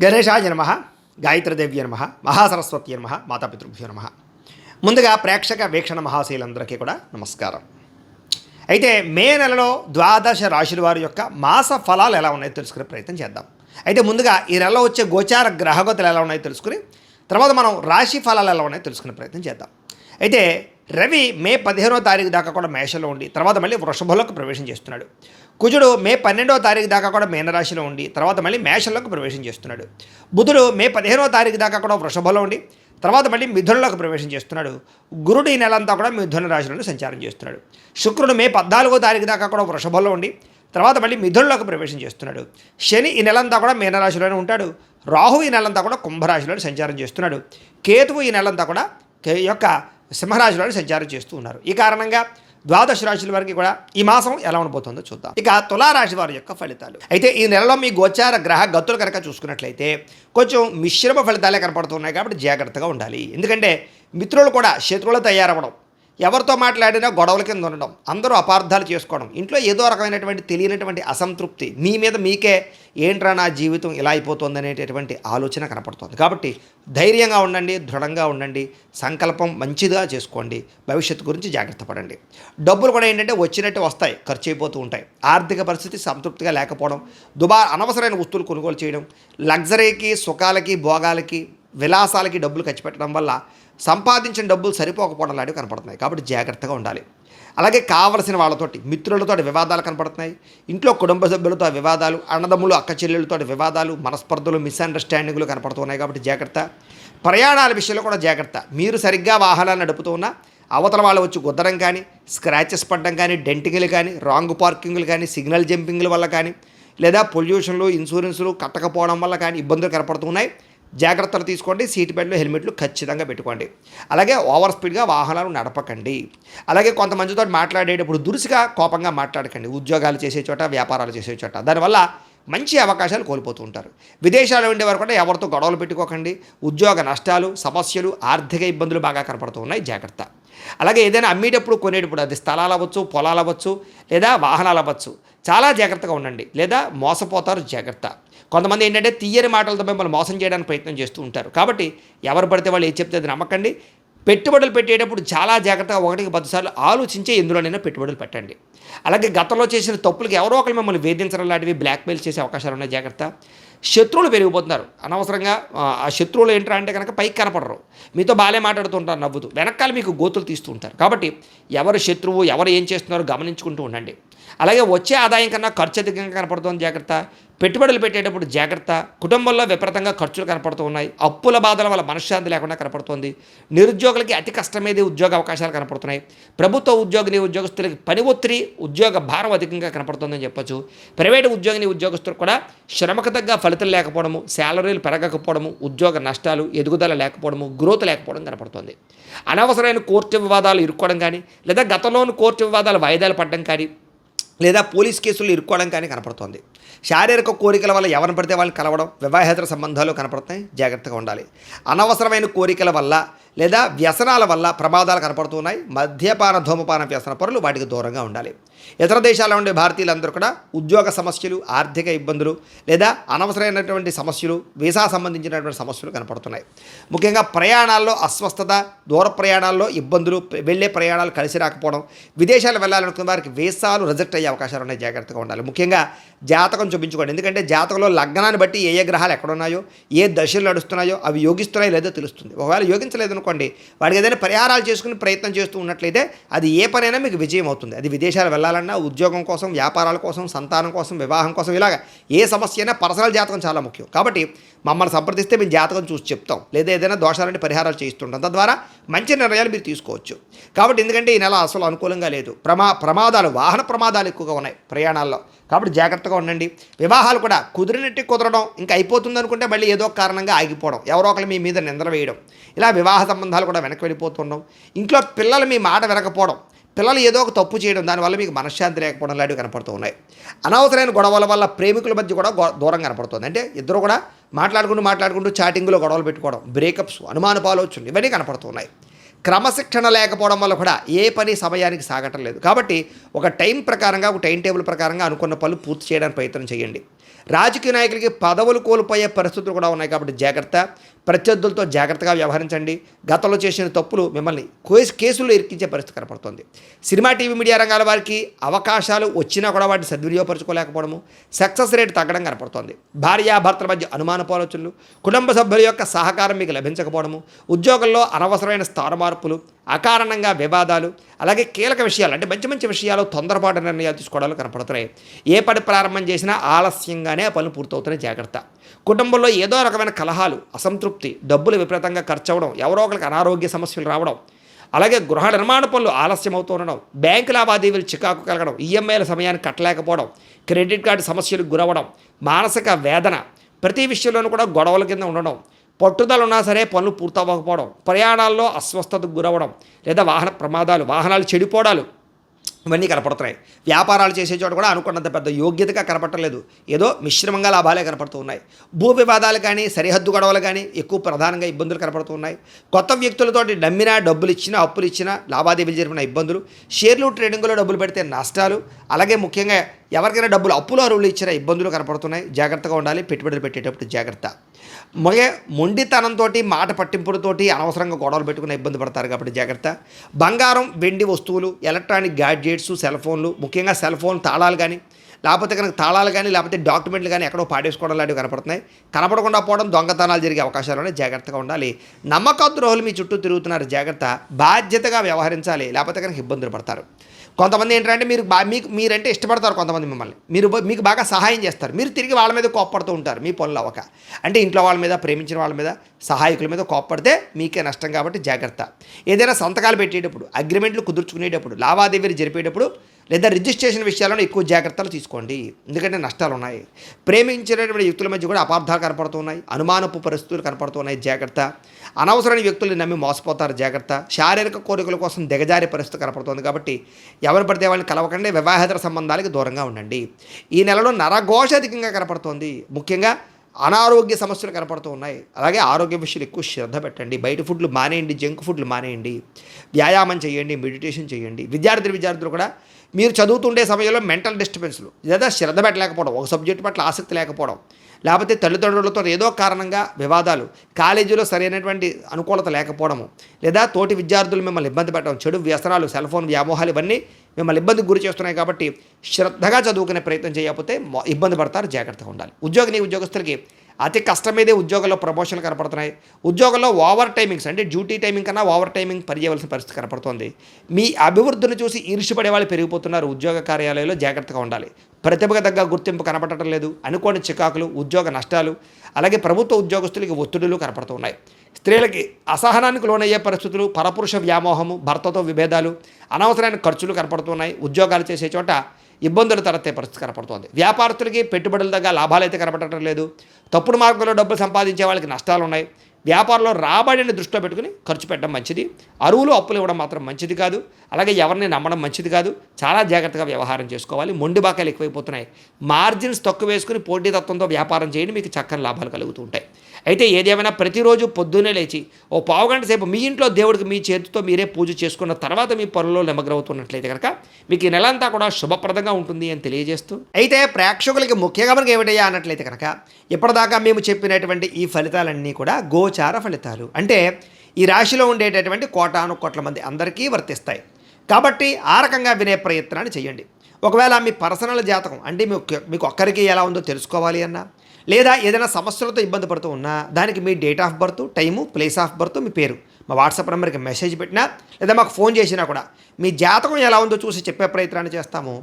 గణేశాయ నమః, గాయత్రీదేవ్య నమః, మహాసరస్వతి నమః, మాతాపితృభ్యో నమః. ముందుగా ప్రేక్షక వీక్షణ మహాశీలందరికీ కూడా నమస్కారం. అయితే మే నెలలో ద్వాదశ రాశుల వారి యొక్క మాస ఫలాలు ఎలా ఉన్నాయో తెలుసుకునే ప్రయత్నం చేద్దాం. అయితే ముందుగా ఈ నెలలో వచ్చే గోచార గ్రహగతులు ఎలా ఉన్నాయో తెలుసుకుని తర్వాత మనం రాశి ఫలాలు ఎలా ఉన్నాయో తెలుసుకునే ప్రయత్నం చేద్దాం. అయితే రవి మే 15వ తారీఖు దాకా కూడా మేషంలో ఉండి తర్వాత మళ్ళీ వృషభంలోకి ప్రవేశం చేస్తున్నాడు. కుజుడు మే 12వ తారీఖు దాకా కూడా మీనరాశిలో ఉండి తర్వాత మళ్ళీ మేషంలోకి ప్రవేశం చేస్తున్నాడు. బుధుడు మే 15వ తారీఖు దాకా కూడా వృషభంలో ఉండి తర్వాత మళ్ళీ మిథునంలోకి ప్రవేశం చేస్తున్నాడు. గురుడు ఈ నెలంతా కూడా మిథున రాశిలోనే సంచారం చేస్తున్నాడు. శుక్రుడు మే 14వ తారీఖు దాకా కూడా వృషభంలో ఉండి తర్వాత మళ్ళీ మిథునంలోకి ప్రవేశం చేస్తున్నాడు. శని ఈ నెలంతా కూడా మీనరాశిలోనే ఉంటాడు. రాహు ఈ నెలంతా కూడా కుంభరాశిలోనే సంచారం చేస్తున్నాడు. కేతువు ఈ నెలంతా కూడా యొక్క సింహరాశిలో సంచారం చేస్తూ ఉన్నారు. ఈ కారణంగా ద్వాదశ రాశుల వారికి కూడా ఈ మాసం ఎలా ఉండబోతుందో చూద్దాం. ఇక తులారాశి వారి యొక్క ఫలితాలు. అయితే ఈ నెలలో మీ గోచార గ్రహ గతులు కనుక చూసుకున్నట్లయితే కొంచెం మిశ్రమ ఫలితాలే కనపడుతున్నాయి కాబట్టి జాగ్రత్తగా ఉండాలి. ఎందుకంటే మిత్రులు కూడా శత్రువులు తయారవ్వడం, ఎవరితో మాట్లాడినా గొడవల కింద ఉండడం, అందరూ అపార్థాలు చేసుకోవడం, ఇంట్లో ఏదో రకమైనటువంటి తెలియనటువంటి అసంతృప్తి, మీ మీద మీకే ఏంట్రా నా జీవితం ఇలా అయిపోతుంది అనేటటువంటి ఆలోచన కనపడుతుంది. కాబట్టి ధైర్యంగా ఉండండి, దృఢంగా ఉండండి, సంకల్పం మంచిగా చేసుకోండి, భవిష్యత్తు గురించి జాగ్రత్త పడండి. డబ్బులు కూడా ఏంటంటే వచ్చినట్టు వస్తాయి, ఖర్చు అయిపోతూ ఉంటాయి. ఆర్థిక పరిస్థితి సంతృప్తిగా లేకపోవడం, అనవసరమైన వస్తువులు కొనుగోలు చేయడం, లగ్జరీకి, సుఖాలకి, భోగాలకి, విలాసాలకి డబ్బులు ఖర్చు పెట్టడం వల్ల సంపాదించిన డబ్బులు సరిపోకపోవడం లాంటివి కనపడుతున్నాయి. కాబట్టి జాగ్రత్తగా ఉండాలి. అలాగే కావలసిన వాళ్ళతోటి మిత్రులతో వివాదాలు కనపడుతున్నాయి. ఇంట్లో కుటుంబ సభ్యులతో వివాదాలు, అన్నదమ్ములు అక్క చెల్లెలతో వివాదాలు, మనస్పర్ధలు, మిస్అండర్స్టాండింగ్లు కనపడుతున్నాయి. కాబట్టి జాగ్రత్త. ప్రయాణాల విషయంలో కూడా జాగ్రత్త. మీరు సరిగ్గా వాహనాలు నడుపుతూ ఉన్నా అవతల వాళ్ళు వచ్చి గుద్దడం కానీ, స్క్రాచెస్ పడడం కానీ, డెంటింగ్లు కానీ, రాంగ్ పార్కింగ్లు కానీ, సిగ్నల్ జంపింగ్ల వల్ల కానీ, లేదా పొల్యూషన్లు, ఇన్సూరెన్సులు కట్టకపోవడం వల్ల కానీ ఇబ్బందులు కనపడుతున్నాయి. జాగ్రత్తలు తీసుకోండి. సీట్ బెల్ట్లు, హెల్మెట్లు ఖచ్చితంగా పెట్టుకోండి. అలాగే ఓవర్ స్పీడ్గా వాహనాలు నడపకండి. అలాగే కొంతమందితో మాట్లాడేటప్పుడు దురుసుగా, కోపంగా మాట్లాడకండి. ఉద్యోగాలు చేసే చోట, వ్యాపారాలు చేసే చోట దానివల్ల మంచి అవకాశాలు కోల్పోతూ ఉంటారు. విదేశాల్లో ఉండేవారు కూడా ఎవరితో గొడవలు పెట్టుకోకండి. ఉద్యోగ నష్టాలు, సమస్యలు, ఆర్థిక ఇబ్బందులు బాగా కనపడుతూ ఉన్నాయి. జాగ్రత్త. అలాగే ఏదైనా అమ్మేటప్పుడు, కొనేటప్పుడు అది స్థలాలు అవ్వచ్చు, పొలాలు అవ్వచ్చు, లేదా వాహనాలు అవ్వచ్చు, చాలా జాగ్రత్తగా ఉండండి, లేదా మోసపోతారు. జాగ్రత్త. కొంతమంది ఏంటంటే తీయని మాటలతో మిమ్మల్ని మోసం చేయడానికి ప్రయత్నం చేస్తూ ఉంటారు. కాబట్టి ఎవరు పడితే వాళ్ళు ఏం చెప్తే అది నమ్మకండి. పెట్టుబడులు పెట్టేటప్పుడు చాలా జాగ్రత్తగా 1-10 సార్లు ఆలోచించే ఎందులోనైనా పెట్టుబడులు పెట్టండి. అలాగే గతంలో చేసిన తప్పులకి ఎవరో ఒకరు మిమ్మల్ని వేధించడం లాంటివి, బ్లాక్మెయిల్ చేసే అవకాశాలు ఉన్నాయి. జాగ్రత్త. శత్రువులు పెరిగిపోతున్నారు అనవసరంగా. ఆ శత్రువులు ఏంటంటే అంటే కనుక పైకి కనపడరు, మీతో బాగానే మాట్లాడుతుంటారు, నవ్వుతూ, వెనకాల మీకు గోతులు తీస్తూ ఉంటారు. కాబట్టి ఎవరు శత్రువు, ఎవరు ఏం చేస్తున్నారో గమనించుకుంటూ ఉండండి. అలాగే వచ్చే ఆదాయం కన్నా ఖర్చు అధికంగా కనపడుతుంది. జాగ్రత్త. పెట్టుబడులు పెట్టేటప్పుడు జాగ్రత్త. కుటుంబంలో విపరీతంగా ఖర్చులు కనపడుతూ ఉన్నాయి. అప్పుల బాధల వల్ల మనశ్శాంతి లేకుండా కనపడుతుంది. నిరుద్యోగులకి అతి కష్టమేది ఉద్యోగ అవకాశాలు కనపడుతున్నాయి. ప్రభుత్వ ఉద్యోగస్తులకి పని ఒత్తిడి, ఉద్యోగ భారం అధికంగా కనపడుతుందని చెప్పొచ్చు. ప్రైవేటు ఉద్యోగస్తులకు కూడా శ్రమకు తగ్గ ఫలితం లేకపోవడము, శాలరీలు పెరగకపోవడము, ఉద్యోగ నష్టాలు, ఎదుగుదల లేకపోవడము, గ్రోత్ లేకపోవడం కనపడుతుంది. అనవసరమైన కోర్టు వివాదాలు ఇరుక్కోవడం కానీ, లేదా గతంలోని కోర్టు వివాదాలు వాయిదాలు పడడం కానీ, లేదా పోలీస్ కేసులు ఇరుక్కోవడం కానీ కనపడుతోంది. శారీరక కోరికల వల్ల ఎవరిని పడితే వాళ్ళని కలవడం, వివాహేతర సంబంధాలు కనపడుతున్నాయి. జాగ్రత్తగా ఉండాలి. అనవసరమైన కోరికల వల్ల లేదా వ్యసనాల వల్ల ప్రమాదాలు కనపడుతున్నాయి. మద్యపాన, ధూమపాన వ్యసన పరులు వాటికి దూరంగా ఉండాలి. ఇతర దేశాల్లో ఉండే భారతీయులందరూ కూడా ఉద్యోగ సమస్యలు, ఆర్థిక ఇబ్బందులు, లేదా అనవసరమైనటువంటి సమస్యలు, వీసా సంబంధించినటువంటి సమస్యలు కనపడుతున్నాయి. ముఖ్యంగా ప్రయాణాల్లో అస్వస్థత, దూర ప్రయాణాల్లో ఇబ్బందులు, వెళ్ళే ప్రయాణాలు కలిసి రాకపోవడం, విదేశాలు వెళ్ళాలనుకున్న వారికి వీసాలు రిజెక్ట్ అయ్యే అవకాశాలు ఉన్నాయి. జాగ్రత్తగా ఉండాలి. ముఖ్యంగా జాతకం చూపించుకోండి. ఎందుకంటే జాతకంలో లగ్నాన్ని బట్టి ఏ గ్రహాలు ఎక్కడున్నాయో, ఏ దశలు నడుస్తున్నాయో అవి యోగిస్తున్నాయో లేదో తెలుస్తుంది. ఒకవేళ యోగించలేదనుకోండి, వాడికి ఏదైనా పరిహారాలు చేసుకుని ప్రయత్నం చేస్తూ ఉన్నట్లయితే అది ఏ పనైనా మీకు విజయం అవుతుంది. అది విదేశాలు వెళ్ళాలన్నా, ఉద్యోగం కోసం, వ్యాపారాల కోసం, సంతానం కోసం, వివాహం కోసం, ఇలాగా ఏ సమస్య అయినా పర్సనల్ జాతకం చాలా ముఖ్యం. కాబట్టి మమ్మల్ని సంప్రదిస్తే మేము జాతకం చూసి చెప్తాం, లేదా ఏదైనా దోషాలంటే పరిహారాలు చేస్తుంటాం. తద్వారా మంచి నిర్ణయాలు మీరు తీసుకోవచ్చు. కాబట్టి ఎందుకంటే ఈ నెల అసలు అనుకూలంగా లేదు. ప్రమాదాలు, వాహన ప్రమాదాలు ఎక్కువగా ఉన్నాయి ప్రయాణాల్లో. కాబట్టి జాగ్రత్తగా ఉండండి. వివాహాలు కూడా కుదిరినట్టు కుదరడం, ఇంకా అయిపోతుంది అనుకుంటే మళ్ళీ ఏదో కారణంగా ఆగిపోవడం, ఎవరో ఒకరు మీ మీద నిందలు వేయడం, ఇలా వివాహ సంబంధాలు కూడా వెనక్కి వెళ్ళిపోతుండడం, ఇంట్లో పిల్లలు మీ మాట వినకపోవడం, పిల్లలు ఏదో ఒక తప్పు చేయడం, దానివల్ల మీకు మనశ్శాంతి లేకపోవడం లాంటివి కనపడుతూ ఉన్నాయి. అనవసరమైన గొడవల వల్ల ప్రేమికుల మధ్య కూడా దూరం కనపడుతుంది. అంటే ఇద్దరు కూడా మాట్లాడుకుంటూ చాటింగ్లో గొడవలు పెట్టుకోవడం, బ్రేకప్స్, అనుమానపాలు వచ్చి ఇవన్నీ కనపడుతున్నాయి. క్రమశిక్షణ లేకపోవడం వల్ల కూడా ఏ పని సమయానికి సాగటం లేదు. కాబట్టి ఒక టైం ప్రకారంగా, ఒక టైం టేబుల్ ప్రకారంగా అనుకున్న పనులు పూర్తి చేయడానికి ప్రయత్నం చేయండి. రాజకీయ నాయకులకి పదవులు కోల్పోయే పరిస్థితులు కూడా ఉన్నాయి కాబట్టి జాగ్రత్త. ప్రత్యర్థులతో జాగ్రత్తగా వ్యవహరించండి. గతంలో చేసిన తప్పులు మిమ్మల్ని కేసుల్లో ఇరికించే పరిస్థితి కనపడుతుంది. సినిమా, టీవీ, మీడియా రంగాల వారికి అవకాశాలు వచ్చినా కూడా వాటిని సద్వినియోగపరచుకోలేకపోవడము, సక్సెస్ రేట్ తగ్గడం కనపడుతోంది. భార్యాభర్తల మధ్య అనుమానపు ఆలోచనలు, కుటుంబ సభ్యుల యొక్క సహకారం మీకు లభించకపోవడము, ఉద్యోగంలో అనవసరమైన స్థాన మార్పులు, అకారణంగా వివాదాలు, అలాగే కీలక విషయాలు అంటే మంచి మంచి విషయాలు తొందరపాటు నిర్ణయాలు తీసుకోవడాలు కనపడుతున్నాయి. ఏ పని ప్రారంభం చేసినా ఆలస్యంగానే ఆ పనులు పూర్తవుతున్నాయి. జాగ్రత్త. కుటుంబంలో ఏదో రకమైన కలహాలు, అసంతృప్తి, డబ్బులు విపరీతంగా ఖర్చు అవ్వడం, ఎవరో ఒకరికి అనారోగ్య సమస్యలు రావడం, అలాగే గృహ నిర్మాణ పనులు ఆలస్యం అవుతూ ఉండడం, బ్యాంకు లావాదేవీలు చికాకు కలగడం, ఈఎంఐల సమయాన్ని కట్టలేకపోవడం, క్రెడిట్ కార్డు సమస్యలకు గురవడం, మానసిక వేదన, ప్రతి విషయంలోనూ కూడా గొడవల కింద ఉండడం, పట్టుదల ఉన్నా సరే పనులు పూర్తవ్వకపోవడం, ప్రయాణాల్లో అస్వస్థతకు గురవడం, లేదా వాహన ప్రమాదాలు, వాహనాలు చెడిపోవడాలు ఇవన్నీ కనపడుతున్నాయి. వ్యాపారాలు చేసే చోట కూడా అనుకున్నంత పెద్ద యోగ్యతగా కనపడలేదు. ఏదో మిశ్రమంగా లాభాలే కనపడుతూ ఉన్నాయి. భూ వివాదాలు కానీ, సరిహద్దు గొడవలు కానీ ఎక్కువ ప్రధానంగా ఇబ్బందులు కనపడుతూ ఉన్నాయి. కొత్త వ్యక్తులతోటి నమ్మినా, డబ్బులు ఇచ్చినా, అప్పులు ఇచ్చినా, లావాదేవీలు జరిపిన ఇబ్బందులు, షేర్లు ట్రేడింగ్లో డబ్బులు పెడితే నష్టాలు, అలాగే ముఖ్యంగా ఎవరికైనా డబ్బులు అప్పులు అరువులు ఇచ్చిన ఇబ్బందులు కనపడుతున్నాయి. జాగ్రత్తగా ఉండాలి. పెట్టుబడులు పెట్టేటప్పుడు జాగ్రత్త. మొండితనంతో, మాట పట్టింపులతోటి అనవసరంగా గొడవలు పెట్టుకుని ఇబ్బంది పడతారు కాబట్టి జాగ్రత్త. బంగారం, వెండి వస్తువులు, ఎలక్ట్రానిక్ గ్యాడ్జెట్స్, సెల్ ఫోన్లు, ముఖ్యంగా సెల్ ఫోన్ తాళాలు కానీ, లేకపోతే కనుక తాళాలు కానీ, లేకపోతే డాక్యుమెంట్లు కానీ ఎక్కడో పాడేసుకోవడం లాంటివి కనపడుతున్నాయి. కనపడకుండా పోవడం, దొంగతనాలు జరిగే అవకాశాలు జాగ్రత్తగా ఉండాలి. నమ్మక ద్రోహులు మీ చుట్టూ తిరుగుతున్నారు. జాగ్రత్త. బాధ్యతగా వ్యవహరించాలి, లేకపోతే కనుక ఇబ్బందులు పడతారు. కొంతమంది ఏంటంటే మీరంటే ఇష్టపడతారు. కొంతమంది మిమ్మల్ని మీకు బాగా సహాయం చేస్తారు. మీరు తిరిగి వాళ్ళ మీద కోప్పడుతూ ఉంటారు మీ పనులు అవ్వక. అంటే ఇంట్లో వాళ్ళ మీద, ప్రేమించిన వాళ్ళ మీద, సహాయకుల మీద కోప్పడితే మీకే నష్టం కాబట్టి జాగ్రత్త. ఏదైనా సంతకాలు పెట్టేటప్పుడు, అగ్రిమెంట్లు కుదుర్చుకునేటప్పుడు, లావాదేవీలు జరిపేటప్పుడు, లేదా రిజిస్ట్రేషన్ విషయాలను ఎక్కువ జాగ్రత్తలు తీసుకోండి. ఎందుకంటే నష్టాలు ఉన్నాయి. ప్రేమించినటువంటి వ్యక్తుల మధ్య కూడా అపార్థాలు కనపడుతున్నాయి. అనుమానపు పరిస్థితులు కనపడుతున్నాయి. జాగ్రత్త. అనవసరమైన వ్యక్తుల్ని నమ్మి మోసపోతారు. జాగ్రత్త. శారీరక కోరికల కోసం దిగజారే పరిస్థితి కనపడుతుంది కాబట్టి ఎవరు పడితే వాళ్ళని కలవకండి. వివాహేతర సంబంధాలకు దూరంగా ఉండండి. ఈ నెలలో నరఘోష అధికంగా కనపడుతోంది. ముఖ్యంగా అనారోగ్య సమస్యలు కనపడుతూ ఉన్నాయి. అలాగే ఆరోగ్య విషయాలు ఎక్కువ శ్రద్ధ పెట్టండి. బయట ఫుడ్లు మానేయండి, జంక్ ఫుడ్లు మానేయండి, వ్యాయామం చేయండి, మెడిటేషన్ చేయండి. విద్యార్థులు కూడా మీరు చదువుతుండే సమయంలో మెంటల్ డిస్టర్బెన్స్లు, లేదా శ్రద్ధ పెట్టలేకపోవడం, ఒక సబ్జెక్టు పట్ల ఆసక్తి లేకపోవడం, లేకపోతే తల్లిదండ్రులతో ఏదో కారణంగా వివాదాలు, కాలేజీలో సరైనటువంటి అనుకూలత లేకపోవడము, లేదా తోటి విద్యార్థులు మిమ్మల్ని ఇబ్బంది పెట్టడం, చెడు వ్యసనాలు, సెల్ ఫోన్ వ్యామోహాలు ఇవన్నీ మిమ్మల్ని ఇబ్బందికి గురి చేస్తున్నాయి కాబట్టి శ్రద్ధగా చదువుకునే ప్రయత్నం చేయకపోతే ఇబ్బంది పడతారు. జాగ్రత్తగా ఉండాలి. ఉద్యోగస్తులకి అతి కష్టమేదే ఉద్యోగంలో ప్రమోషన్లు కనపడుతున్నాయి. ఉద్యోగంలో ఓవర్ టైమింగ్స్ అంటే డ్యూటీ టైమింగ్ కన్నా ఓవర్ టైమింగ్ పనిచేయవలసిన పరిస్థితి కనపడుతుంది. మీ అభివృద్ధిని చూసి ఈర్ష్యపడే వాళ్ళు పెరిగిపోతున్నారు. ఉద్యోగ కార్యాలయంలో జాగ్రత్తగా ఉండాలి. ప్రతిభకు తగ్గ గుర్తింపు కనపడటం లేదు. అనుకోని చికాకులు, ఉద్యోగ నష్టాలు, అలాగే ప్రభుత్వ ఉద్యోగస్తులకి ఒత్తిడులు కనపడుతున్నాయి. స్త్రీలకి అసహనానికి లోనయ్యే పరిస్థితులు, పరపురుష వ్యామోహము, భర్తతో విభేదాలు, అనవసరమైన ఖర్చులు కనపడుతున్నాయి. ఉద్యోగాలు చేసే చోట ఇబ్బందులు తలెత్తే పరిస్థితి కనపడుతోంది. వ్యాపారస్తులకి పెట్టుబడుల దగ్గర లాభాలు అయితే కనపడటం లేదు. తప్పుడు మార్గంలో డబ్బులు సంపాదించే వాళ్ళకి నష్టాలు ఉన్నాయి. వ్యాపారంలో రాబడిని దృష్టిలో పెట్టుకుని ఖర్చు పెట్టడం మంచిది. అరువులు, అప్పులు ఇవ్వడం మాత్రం మంచిది కాదు. అలాగే ఎవరిని నమ్మడం మంచిది కాదు. చాలా జాగ్రత్తగా వ్యవహారం చేసుకోవాలి. మొండి బాకాలు ఎక్కువైపోతున్నాయి. మార్జిన్స్ తక్కువ వేసుకుని పోటీతత్వంతో వ్యాపారం చేయండి. మీకు చక్కని లాభాలు కలుగుతూ ఉంటాయి. అయితే ఏదేమైనా ప్రతిరోజు పొద్దున్నే లేచి ఓ పావుగంట సేపు మీ ఇంట్లో దేవుడికి మీ చేతితో మీరే పూజ చేసుకున్న తర్వాత మీ పనుల్లో నిమగ్నమవుతున్నట్లయితే కనుక మీకు ఈ నెల అంతా కూడా శుభప్రదంగా ఉంటుంది అని తెలియజేస్తూ, అయితే ప్రేక్షకులకి ముఖ్యంగా మనకి ఏమిటయ్యా అన్నట్లయితే కనుక ఇప్పటిదాకా మేము చెప్పినటువంటి ఈ ఫలితాలన్నీ కూడా గోచార ఫలితాలు. అంటే ఈ రాశిలో ఉండేటటువంటి కోటాను కోట్ల మంది అందరికీ వర్తిస్తాయి. కాబట్టి ఆ రకంగా వినే ప్రయత్నాన్ని చేయండి. ఒకవేళ మీ పర్సనల్ జాతకం అంటే మీకు ఒక్కరికి ఎలా ఉందో తెలుసుకోవాలి అన్నా, లేదా ఏదైనా సమస్యలతో ఇబ్బంది పడుతూ ఉన్నా దానికి మీ date of birth, time, place of birth, మీ పేరు మా వాట్సాప్ నెంబర్కి మెసేజ్ పెట్టినా, లేదా మాకు ఫోన్ చేసినా కూడా మీ జాతకం ఎలా ఉందో చూసి చెప్పే ప్రయత్నాన్ని చేస్తాము.